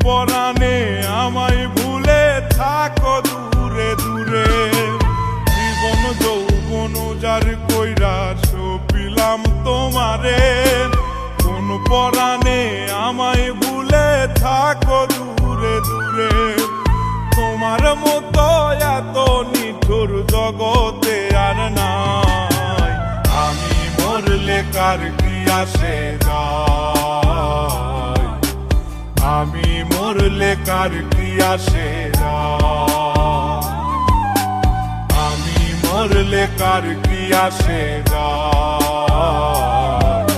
পরাণে আমায় ভুলে থাকো দূরে দূরে। জীবন যৌবন যার কইরা সপিলাম তোমারে, কোন পরাণে আমায় ভুলে থাকো দূরে দূরে। তোমার মতো এত নিঠুর জগতে আর নাই, আমি মরলে কার কি আসে যায়, আমি মরলে কার কি আসে যায়, আমি মরলে কার কি আসে যায়,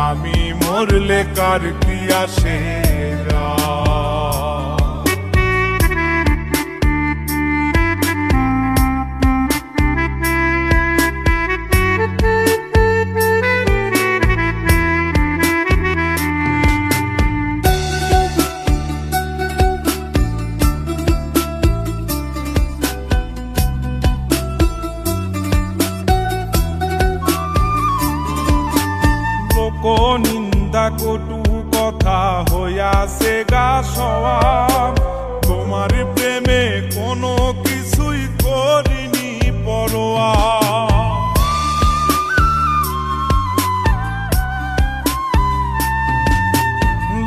আমি মরলে কার কি আসে যায়। নিন্দা কটু কথা হইয়াছে গা সওয়াব, তোমার প্রেমে কোনো কিছুই করিনি পরোয়া।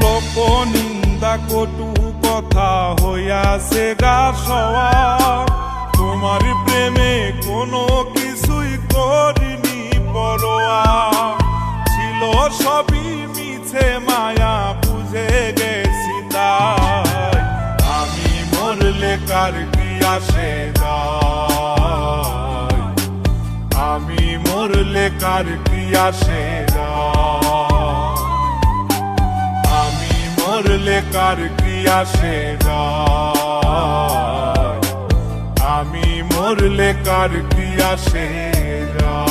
লোক নিন্দা কটু কথা হইয়াছে গা সওয়াব, তোমার প্রেমে কোনো কিছুই করিনি পরোয়া। সবই মিছে মায়া বুঝে গেছি তাই, আমি মরলে কার কি আসে যায়, আমি মরলে কার কি আসে যায়, আমি মরলে কার কি আসে যায়, আমি মরলে কার কি আসে যায়।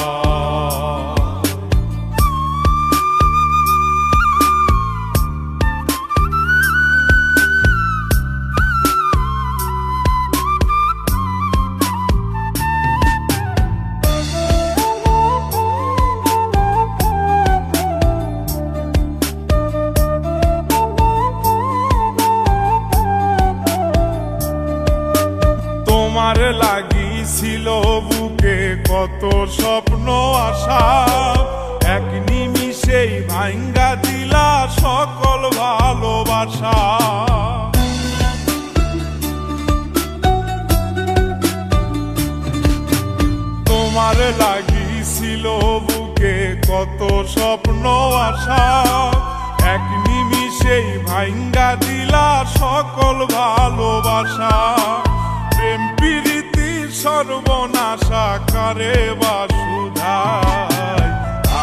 তোমার লাগিছিল বুকে কত স্বপ্ন আশা, এক নিমিষেই ভাঙ্গা দিলা সকল ভালোবাসা। তোমার লাগিছিল বুকে কত স্বপ্ন আশা, এক নিমিষেই ভাঙ্গা দিলা সকল ভালোবাসা। প্রেম প্রীতি সর্বনাশা কারে বা সুধায়,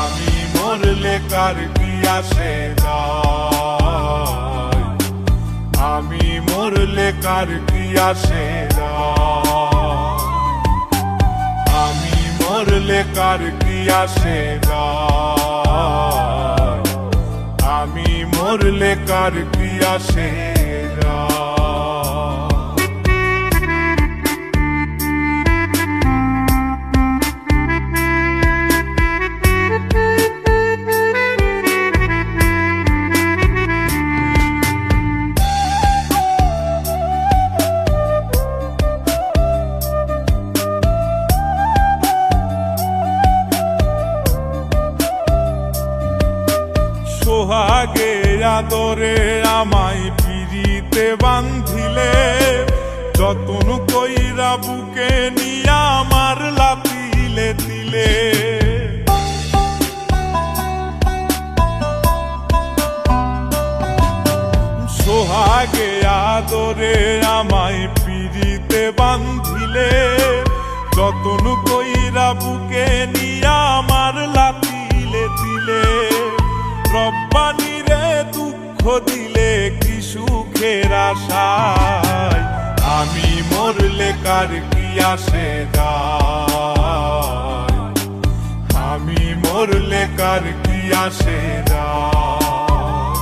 আমি মরলে কার কি আসে যায়, আমি মরলে কার কি আসে যায়, আমি মরলে কার কি আসে যায়, আমি মরলে কার কি আসে যায়। সোহাগে আদরে আমায় পিরিতে বান্ধিলে, যতন কইরা বুকে নিয়া আমার লাতিলে দিলে। সোহাগে আদরে আমায় পিরিতে বান্ধিলে, যতন কইরা বুকে নিয়া আমার লাতিলে দিলে। রব্বানি রে দুঃখ দিলে কি সুখের আশায়, আমি মরলে কার কি আসে যায়, আমি মরলে কার কি আসে যায়,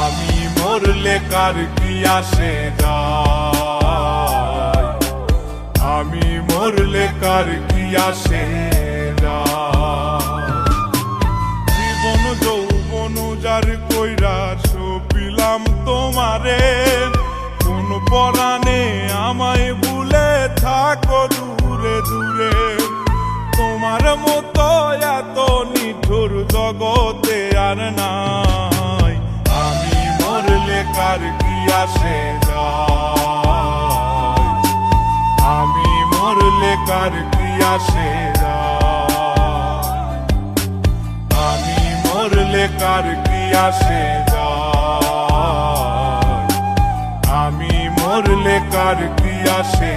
আমি মরলে কার কি আসে যায়, আমি মরলে কার কি আসে যায়। জীবন যৌবন যার কইরা সপিলাম রে কোন পরাণে আমায় ভুলে থাকো দূরে দূরে তোমার মতো এত নিঠুর জগতে আর নাই আমি মরলে কার কি আসে যায় আমি মরলে কার কি আসে যায় আমি মরলে কার কি আসে যায় আমি মরলে কার কি আসে